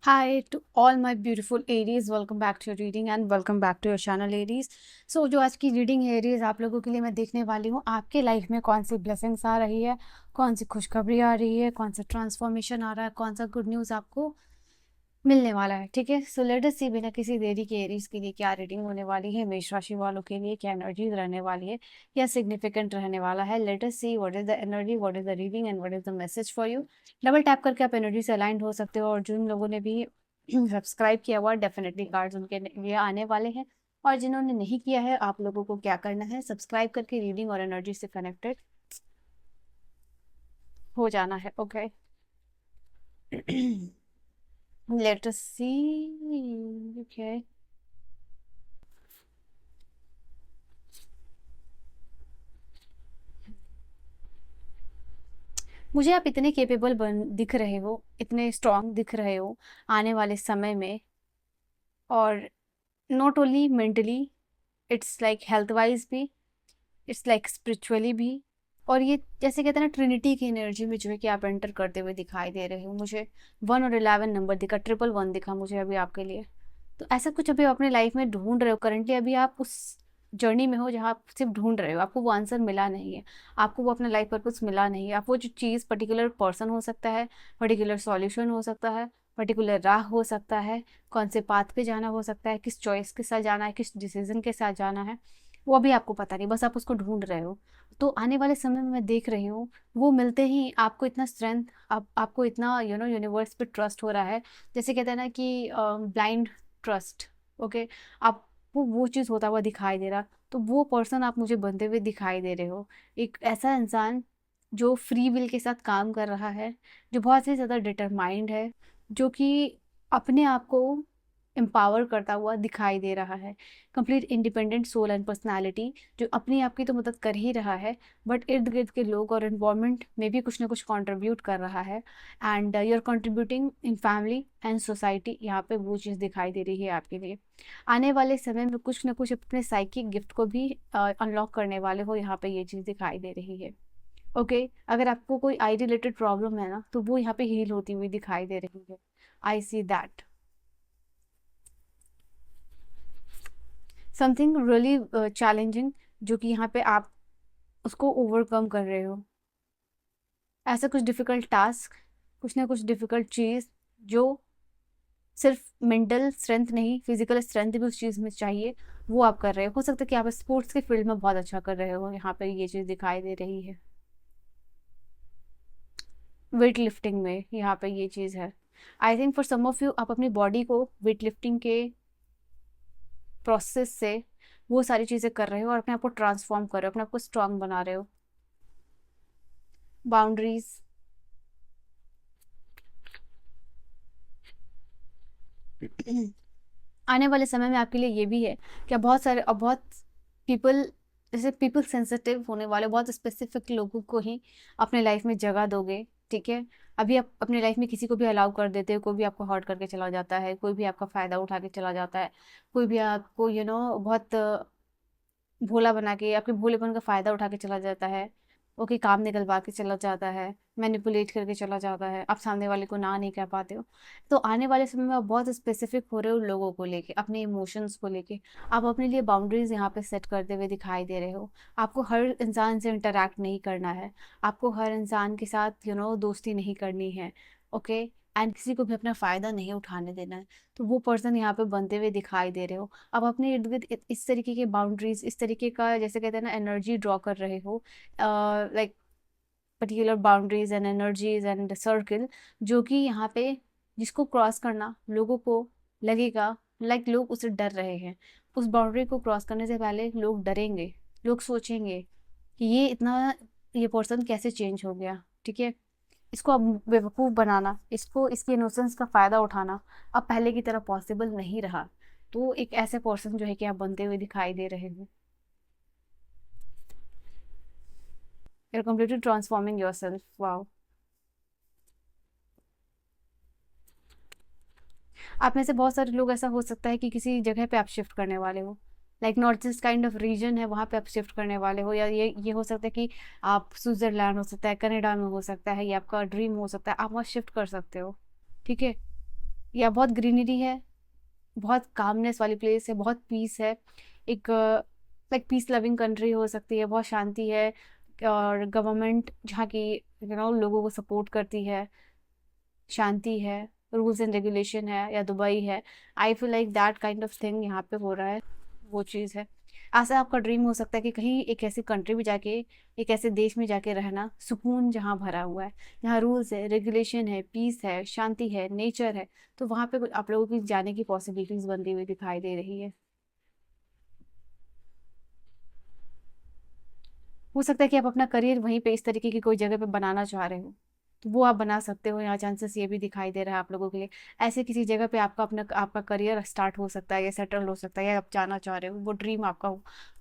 Hi to all my beautiful Aries, welcome back to your reading and welcome back to your channel Aries. So जो आज की reading है Aries आप लोगों के लिए मैं देखने वाली हूँ आपके लाइफ में कौन सी ब्लेसिंग्स आ रही है, कौन सी खुशखबरी आ रही है, कौन सा ट्रांसफॉर्मेशन आ रहा है, कौन सा गुड न्यूज़ आपको मिलने वाला है। ठीक है, सो लेट अस सी बिना किसी देरी के एरीज के लिए क्या रीडिंग होने वाली है, मेष राशि वालों के लिए क्या एनर्जीज रहने वाली है, क्या सिग्निफिकेंट रहने वाला है। Let us see what is the energy, what is the reading and what is the message for you. Double tap करके आप एनर्जी से अलाइंड हो सकते हो और जिन लोगों ने भी सब्सक्राइब किया हुआ डेफिनेटली कार्ड्स उनके लिए आने वाले हैं, और जिन्होंने नहीं किया है आप लोगों को क्या करना है, सब्सक्राइब करके रीडिंग और एनर्जी से कनेक्टेड हो जाना है। ओके लेट अस सी। ओके, मुझे आप इतने केपेबल बन दिख रहे हो, इतने स्ट्रांग दिख रहे हो आने वाले समय में, और not only mentally, it's like health wise भी, इट्स लाइक स्पिरिचुअली भी। और ये जैसे कहते हैं ना, ट्रिनिटी की एनर्जी में जो है कि आप एंटर करते हुए दिखाई दे रहे हो। मुझे 1 और 11 नंबर दिखा, 111 दिखा मुझे अभी आपके लिए। तो ऐसा कुछ अभी आप अपने लाइफ में ढूंढ रहे हो करंटली, अभी आप उस जर्नी में हो जहाँ आप सिर्फ ढूंढ रहे हो, आपको वो आंसर मिला नहीं है, आपको वो अपना लाइफ पर्पस मिला नहीं है। आप वो जो चीज़, पर्टिकुलर पर्सन हो सकता है, पर्टिकुलर सॉल्यूशन हो सकता है, पर्टिकुलर राह हो सकता है, कौन से पाथ पे जाना हो सकता है, किस चॉइस के साथ जाना है, किस डिसीजन के साथ जाना है, वो अभी आपको पता नहीं, बस आप उसको ढूंढ रहे हो। तो आने वाले समय में मैं देख रही हूँ वो मिलते ही आपको इतना स्ट्रेंथ, आपको इतना यूनिवर्स पे ट्रस्ट हो रहा है। जैसे कहते हैं ना कि ब्लाइंड ट्रस्ट। ओके, आपको वो चीज़ होता हुआ दिखाई दे रहा, तो वो पर्सन आप मुझे बनते हुए दिखाई दे रहे हो। एक ऐसा इंसान जो फ्री विल के साथ काम कर रहा है, जो बहुत ही ज़्यादा डिटरमाइंड है, जो कि अपने आप को एम्पावर करता हुआ दिखाई दे रहा है। Complete independent soul and personality, जो अपनी आप की तो मदद कर ही रहा है, बट इर्द गिर्द के लोग और इन्वायरमेंट में भी कुछ ना कुछ कंट्रीब्यूट कर रहा है। And you are contributing in family and society, यहाँ पे वो चीज़ दिखाई दे रही है आपके लिए। आने वाले समय में कुछ ना कुछ अपने साइकिक गिफ्ट को भी अनलॉक करने वाले हो, यहाँ पे ये चीज़ दिखाई दे रही है। ओके, अगर आपको कोई आई रिलेटेड प्रॉब्लम है ना, तो वो यहाँ पे हील होती हुई दिखाई दे रही है। I see that something really challenging, जो कि यहाँ पे आप उसको ओवरकम कर रहे हो। ऐसा कुछ डिफ़िकल्ट टास्क, कुछ ना कुछ डिफ़िकल्ट चीज़, जो सिर्फ मेंटल स्ट्रेंथ नहीं, फिजिकल स्ट्रेंथ भी उस चीज़ में चाहिए, वो आप कर रहे हो सकता है कि आप स्पोर्ट्स के फील्ड में बहुत अच्छा कर रहे हो, यहाँ पे ये चीज़ दिखाई दे रही है। वेट लिफ्टिंग में यहाँ पे ये चीज़ है। I think for some of you, आप अपनी बॉडी को वेट लिफ्टिंग के प्रोसेस से वो सारी चीज़ें कर रहे हो और अपने आप को ट्रांसफॉर्म कर रहे हो, अपने आप को स्ट्रांग बना रहे हो। बाउंड्रीज, आने वाले समय में आपके लिए ये भी है कि आप बहुत सारे और बहुत पीपल, जैसे पीपल सेंसिटिव होने वाले बहुत स्पेसिफिक लोगों को ही अपने लाइफ में जगह दोगे। ठीक है, अभी आप अपने लाइफ में किसी को भी अलाउ कर देते हो, कोई भी आपको हर्ट करके चला जाता है, कोई भी आपका फ़ायदा उठा के चला जाता है, कोई भी आपको बहुत भोला बना के आपके भोलेपन का फ़ायदा उठा के चला जाता है, ओके, काम निकलवा के चला जाता है, मैनिपुलेट करके चला जाता है, आप सामने वाले को ना नहीं कह पाते हो। तो आने वाले समय में आप बहुत स्पेसिफिक हो रहे हो लोगों को लेके, अपने इमोशंस को लेके। आप अपने लिए बाउंड्रीज यहाँ पे सेट करते हुए दिखाई दे रहे हो। आपको हर इंसान से इंटरेक्ट नहीं करना है, आपको हर इंसान के साथ दोस्ती नहीं करनी है। ओके, एंड किसी को भी अपना फ़ायदा नहीं उठाने देना है। तो वो पर्सन यहाँ पे बनते हुए दिखाई दे रहे हो। आप अपने इर्द गिर्द इस तरीके के बाउंड्रीज, इस तरीके का जैसे कहते हैं ना एनर्जी ड्रॉ कर रहे हो, like particular boundaries and energies and circle, जो कि यहाँ पे जिसको क्रॉस करना लोगों को लगेगा लाइक लोग उससे डर रहे हैं। उस बाउंड्री को क्रॉस करने से पहले लोग डरेंगे, लोग सोचेंगे कि ये इतना, ये पर्सन कैसे चेंज हो गया। ठीक है, इसको अब बेवकूफ़ बनाना, इसको इसकी इनोसेंस का फ़ायदा उठाना अब पहले की तरह पॉसिबल नहीं रहा। तो एक ऐसे पर्सन जो है कि आप बनते हुए दिखाई दे रहे हो। You are completely transforming yourself. Wow, आप में से बहुत सारे लोग, ऐसा हो सकता है कि किसी जगह पे आप शिफ्ट करने वाले हो, like north east kind of region है, वहाँ पे आप शिफ्ट करने वाले हो, या ये हो सकता है कि आप स्विट्ज़रलैंड हो सकता है, कनाडा में हो सकता है, ये आपका ड्रीम हो सकता है, आप वहाँ शिफ्ट कर सकते हो। ठीक है, या बहुत ग्रीनरी है, बहुत कामनेस वाली प्लेस है, बहुत पीस है, एक लाइक पीस लविंग कंट्री हो सकती है, बहुत शांति है, और गवर्नमेंट जहाँ की लोगों को सपोर्ट करती है, शांति है, रूल्स एंड रेगुलेशन है, या दुबई है। I feel like that kind of thing यहाँ पे हो रहा है, वो चीज़ है। ऐसा आपका ड्रीम हो सकता है कि कहीं एक ऐसी कंट्री में जाके, एक ऐसे देश में जाके रहना, सुकून जहाँ भरा हुआ है, जहाँ रूल्स है, रेगुलेशन है, पीस है, शांति है, नेचर है। तो वहाँ पे आप लोगों की जाने की पॉसिबिलिटीज बनती हुई दिखाई दे रही है। हो सकता है कि आप अपना करियर वहीं पे इस तरीके की कोई जगह पे बनाना चाह रहे हो, तो वो आप बना सकते हो। यहाँ चांसेस ये भी दिखाई दे रहा है आप लोगों के लिए, ऐसे किसी जगह पे आपका करियर स्टार्ट हो सकता है, या सेटल हो सकता है, या आप जाना चाह रहे हो, वो ड्रीम आपका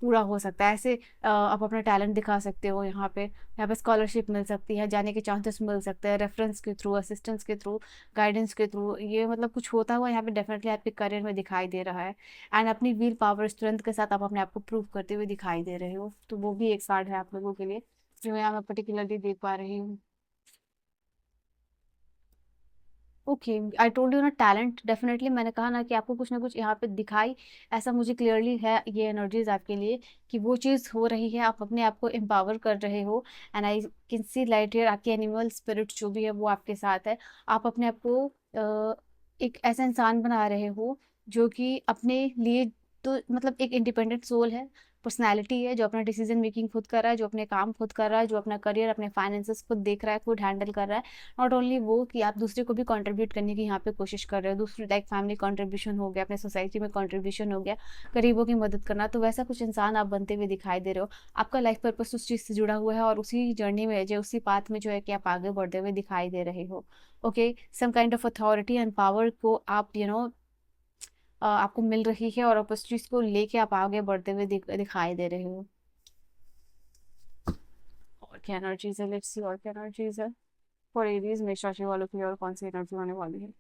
पूरा हो सकता है। ऐसे आप अपना टैलेंट दिखा सकते हो यहाँ पे। यहाँ पे स्कॉलरशिप मिल सकती है, जाने के चांसेस मिल सकते हैं, रेफरेंस के थ्रू, असिस्टेंस के थ्रू, गाइडेंस के थ्रू, ये मतलब कुछ होता हुआ यहाँ पे डेफिनेटली आपके करियर में दिखाई दे रहा है। एंड अपनी व्हील पावर स्ट्रेंथ के साथ आप अपने आप को प्रूव करते हुए दिखाई दे रहे हो, तो वो भी एक कार्ड है आप लोगों के लिए, जो यहाँ मैं पर्टिकुलरली देख पा रही हूँ। ओके, आई टोल्ड यू ना, टैलेंट डेफिनेटली, मैंने कहा ना कि आपको कुछ ना कुछ यहाँ पे दिखाई, ऐसा मुझे क्लियरली है ये एनर्जीज आपके लिए, कि वो चीज़ हो रही है, आप अपने आप को एम्पावर कर रहे हो। And I can see light here, आपकी एनिमल स्पिरिट जो भी है वो आपके साथ है। आप अपने आप को एक ऐसा इंसान बना रहे हो जो कि अपने लिए, तो मतलब एक इंडिपेंडेंट सोल है, पर्सनैलिटी है, जो अपना डिसीजन मेकिंग खुद कर रहा है, जो अपने काम खुद कर रहा है, जो अपना करियर, अपने फाइनेंसेस खुद देख रहा है, खुद हैंडल कर रहा है। नॉट ओनली वो कि आप दूसरे को भी कंट्रीब्यूट करने की यहाँ पे कोशिश कर रहे हो, दूसरे लाइक फैमिली कंट्रीब्यूशन हो गया, अपने सोसाइटी में कंट्रीब्यूशन हो गया, गरीबों की मदद करना, तो वैसा कुछ इंसान आप बनते हुए दिखाई दे रहे हो। आपका लाइफ पर्पस उस चीज़ से जुड़ा हुआ है, और उसी जर्नी में जो उसी पाथ में जो है कि आप आगे बढ़ते हुए दिखाई दे रहे हो। Okay, some kind of authority and power को आप आपको मिल रही है, और आप उस चीज़ को लेके आप आगे बढ़ते हुए दिखाई दे रहे हो। और क्या एनर्जीज है, लेट्स सी और क्या एनर्जीज है फॉर एरीज मेष राशि वालों की, और कौन सी एनर्जी होने वाली है।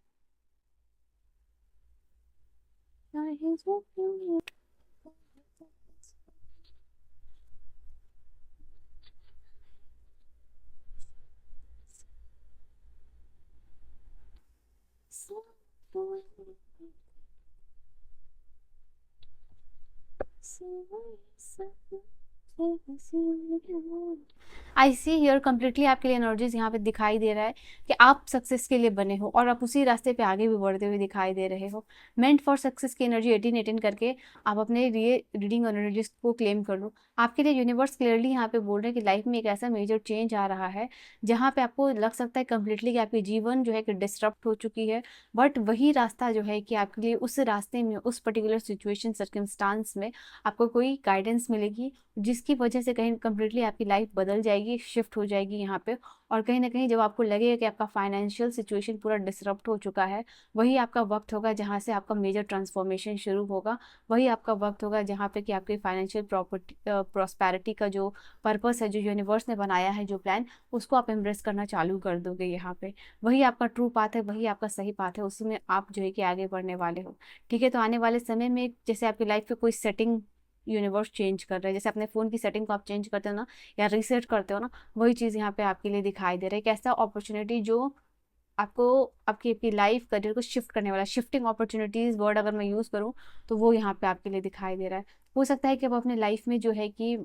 आई सी हियर कम्प्लीटली आपके लिए एनर्जीज यहाँ पे दिखाई दे रहा है कि आप सक्सेस के लिए बने हो, और आप उसी रास्ते पे आगे भी बढ़ते हुए दिखाई दे रहे हो। मेंट फॉर सक्सेस की एनर्जी 18 करके आप अपने लिए रीडिंग एनर्जीज को क्लेम कर लो। आपके लिए यूनिवर्स क्लियरली यहाँ पे बोल रहे हैं कि लाइफ में एक ऐसा मेजर चेंज आ रहा है जहाँ पे आपको लग सकता है कम्प्लीटली कि आपकी जीवन जो है कि डिस्टर्ब हो चुकी है, बट वही रास्ता जो है कि आपके लिए उस रास्ते में, उस पर्टिकुलर सिचुएशन सर्कमस्टांस में आपको कोई गाइडेंस मिलेगी, जिसकी वजह से कहीं कम्प्लीटली आपकी लाइफ बदल जाएगी, शिफ्ट हो जाएगी यहाँ पे। और कहीं ना कहीं जब आपको लगेगा कि आपका फाइनेंशियल सिचुएशन पूरा डिसरप्ट हो चुका है, वही आपका वक्त होगा जहाँ से आपका मेजर ट्रांसफॉर्मेशन शुरू होगा। वही आपका वक्त होगा जहाँ पे कि आपकी फाइनेंशियल प्रॉपर्टी प्रॉस्पेरिटी का जो पर्पस है, जो यूनिवर्स ने बनाया है, जो प्लान, उसको आप एम्ब्रेस करना चालू कर दोगे यहाँ पे। वही आपका ट्रू पाथ है, वही आपका सही पाथ है, उसी में आप जो है कि आगे बढ़ने वाले हो। ठीक है, तो आने वाले समय में जैसे आपकी लाइफ पे कोई सेटिंग यूनिवर्स चेंज कर रहा है, जैसे अपने फ़ोन की सेटिंग को आप चेंज करते हो ना, या रीसेट करते हो ना, वही चीज़ यहाँ पे आपके लिए दिखाई दे रहा है। एक ऐसा अपॉर्चुनिटी जो आपको आपकी आपकी लाइफ करियर को शिफ्ट करने वाला, शिफ्टिंग अपॉर्चुनिटीज वर्ड अगर मैं यूज़ करूँ, तो वो यहाँ पे आपके लिए दिखाई दे रहा है। हो सकता है कि आप अपने लाइफ में जो है कि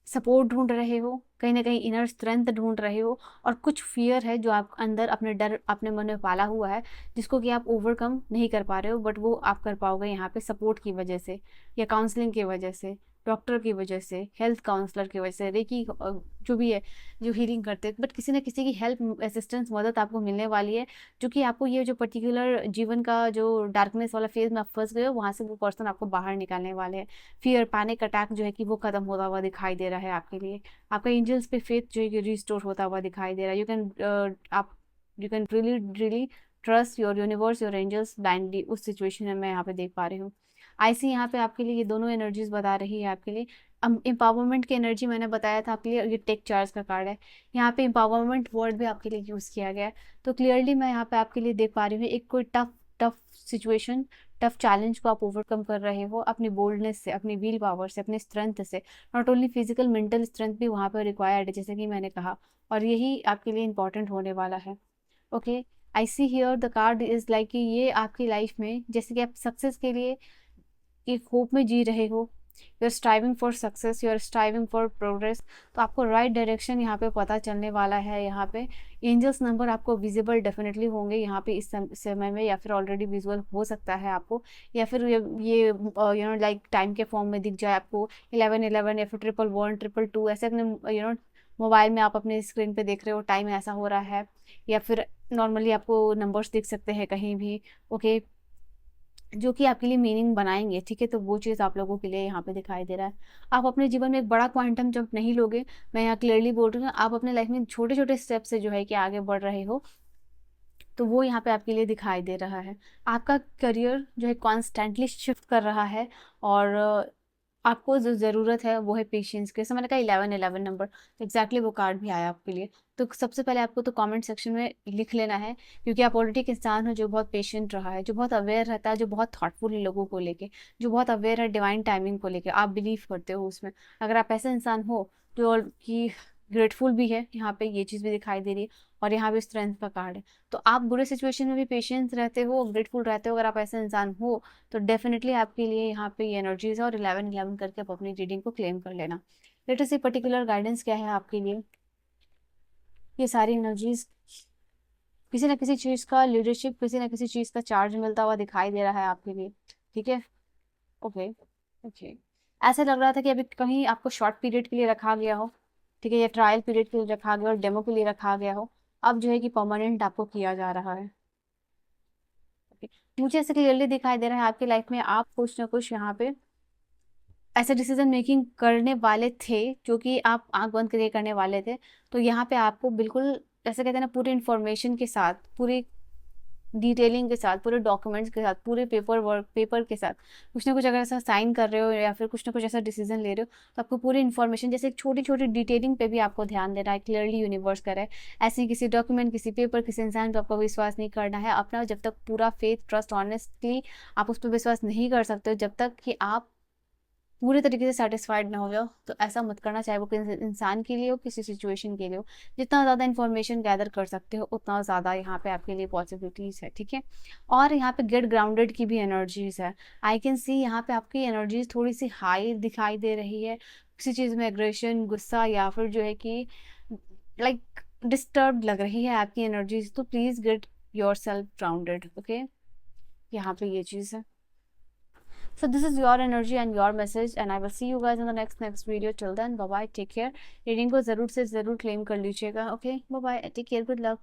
सपोर्ट ढूंढ रहे हो, कहीं ना कहीं इनर स्ट्रेंथ ढूंढ रहे हो, और कुछ फियर है जो आप अंदर अपने डर अपने मन में पाला हुआ है, जिसको कि आप ओवरकम नहीं कर पा रहे हो, बट वो आप कर पाओगे यहाँ पे सपोर्ट की वजह से, या काउंसलिंग की वजह से, डॉक्टर की वजह से, हेल्थ काउंसलर की वजह से, रेकी जो भी है, जो हीलिंग करते हैं, बट किसी ना किसी की हेल्प, असिस्टेंस, मदद आपको मिलने वाली है, जो कि आपको ये जो पर्टिकुलर जीवन का जो डार्कनेस वाला फेज में आप फंस गए हो, वहाँ से वो पर्सन आपको बाहर निकालने वाले हैं। फियर, पैनिक अटैक जो है कि वो खत्म होता हुआ दिखाई दे रहा है आपके लिए। आपका एंजल्स पे फेथ जो है कि रिस्टोर होता हुआ दिखाई दे रहा है। आप you can really really trust your universe, your angels blindly, उस सिचुएशन में मैं यहाँ पे देख पा रही हूँ। आई सी यहाँ पे आपके लिए ये दोनों एनर्जीज बता रही है आपके लिए। एम्पावरमेंट की एनर्जी मैंने बताया था आपके लिए, ये टेक चार्ज का कार्ड है। यहाँ पे एम्पावरमेंट वर्ड भी आपके लिए यूज़ किया गया है। तो क्लियरली मैं यहाँ पे आपके लिए देख पा रही हूँ एक कोई tough tough situation, tough challenge को आप ओवरकम कर रहे हो अपनी बोल्डनेस से, अपनी व्हील पावर से, अपने स्ट्रेंथ से। Not only physical, mental strength भी वहाँ पर रिक्वायर्ड है, जैसे कि मैंने कहा, और यही आपके लिए इंपॉर्टेंट होने वाला है। Okay, I see here the card is like कि ये आपकी लाइफ में जैसे कि आप सक्सेस के लिए एक होप में जी रहे हो, you are striving for success, you are striving for progress, तो आपको राइट डायरेक्शन यहाँ पे पता चलने वाला है। यहाँ पे एंजल्स नंबर आपको विजिबल डेफिनेटली होंगे यहाँ पे इस समय में, या फिर ऑलरेडी विजुअल हो सकता है आपको, या फिर ये यू नो लाइक टाइम के फॉर्म में दिख जाए आपको 1111 या फिर 111 222 ऐसे अपने यू नो मोबाइल में आप अपने स्क्रीन पे देख रहे हो टाइम ऐसा हो रहा है, या फिर नॉर्मली आपको नंबर्स दिख सकते हैं कहीं भी, ओके, जो कि आपके लिए मीनिंग बनाएंगे, ठीक है। तो वो चीज़ आप लोगों के लिए यहाँ पे दिखाई दे रहा है। आप अपने जीवन में एक बड़ा क्वांटम जंप नहीं लोगे, मैं यहाँ क्लियरली बोल रही हूँ, आप अपने लाइफ में छोटे छोटे स्टेप से जो है कि आगे बढ़ रहे हो, तो वो यहाँ पे आपके लिए दिखाई दे रहा है। आपका करियर जो है कॉन्स्टेंटली शिफ्ट कर रहा है, और आपको जो ज़रूरत है वो है पेशेंस की। जैसे मैंने कहा 1111 नंबर, तो एग्जैक्टली वो कार्ड भी आया आपके लिए। तो सबसे पहले आपको तो कमेंट सेक्शन में लिख लेना है, क्योंकि आप ऑलरेडी एक इंसान हो जो बहुत पेशेंट रहा है, जो बहुत अवेयर रहता है, जो बहुत थॉटफुल है लोगों को लेके, जो बहुत अवेयर है डिवाइन टाइमिंग को लेके, आप बिलीव करते हो उसमें। अगर आप ऐसा इंसान हो जो और कि ग्रेटफुल भी है, यहाँ पे ये चीज़ भी दिखाई दे रही है, और यहाँ पे स्ट्रेंथ का कार्ड है। तो आप बुरे सिचुएशन में भी पेशेंस रहते हो, ग्रेटफुल रहते हो, अगर आप ऐसा इंसान हो तो डेफिनेटली आपके लिए यहाँ पे ये एनर्जीज है, और 1111 करके आप अपनी रीडिंग को क्लेम कर लेना। लेट अस सी पर्टिकुलर गाइडेंस क्या है आपके लिए। ये सारी एनर्जीज किसी ना किसी चीज़ का लीडरशिप, किसी ना किसी चीज़ का चार्ज मिलता हुआ दिखाई दे रहा है आपके लिए, ठीक है। ओके, ओके, ऐसा लग रहा था कि अभी कहीं आपको शॉर्ट पीरियड के लिए रखा गया हो, ठीक है, या ट्रायल पीरियड के लिए रखा गया हो, डेमो के लिए रखा गया हो, अब जो है कि परमानेंट आपको किया जा रहा है। मुझे ऐसे क्लियरली दिखाई दे रहा है आपकी लाइफ में आप कुछ ना कुछ यहाँ पे ऐसे डिसीजन मेकिंग करने वाले थे जो कि आप आंख बंद करके करने वाले थे। तो यहाँ पे आपको बिल्कुल ऐसे कहते हैं ना, पूरी इन्फॉर्मेशन के साथ, पूरी डिटेलिंग के साथ, पूरे डॉक्यूमेंट्स के साथ, पूरे पेपर के साथ कुछ ना कुछ अगर ऐसा साइन कर रहे हो या फिर कुछ ना कुछ ऐसा डिसीजन ले रहे हो, तो आपको पूरी इन्फॉर्मेशन जैसे एक छोटी छोटी डिटेलिंग पे भी आपको ध्यान देना है। क्लियरली यूनिवर्स करे ऐसे ही किसी डॉक्यूमेंट, किसी पेपर, किसी इंसान पे आपको विश्वास नहीं करना है अपना, जब तक पूरा फेथ, ट्रस्ट, ऑनेस्टली आप उस पर विश्वास नहीं कर सकते हो, जब तक कि आप पूरे तरीके से सेटिस्फाइड ना हो जाओ, तो ऐसा मत करना, चाहे वो किसी इंसान के लिए हो, किसी सिचुएशन के लिए हो। जितना ज़्यादा इन्फॉर्मेशन गैदर कर सकते हो उतना ज़्यादा यहाँ पे आपके लिए पॉसिबिलिटीज़ है, ठीक है। और यहाँ पे गेट ग्राउंडेड की भी एनर्जीज है। आई कैन सी यहाँ पे आपकी एनर्जीज थोड़ी सी हाई दिखाई दे रही है, किसी चीज़ में एग्रेशन, गुस्सा, या फिर जो है कि लाइक डिस्टर्ब लग रही है आपकी एनर्जीज, तो please get your self grounded, okay. यहाँ पे ये चीज़ है। So this is your energy and your message, and I will see you guys in the next video. Till then, bye bye, take care. Reading को ज़रूर से ज़रूर claim कर लीजिएगा, okay? Bye bye, take care, good luck.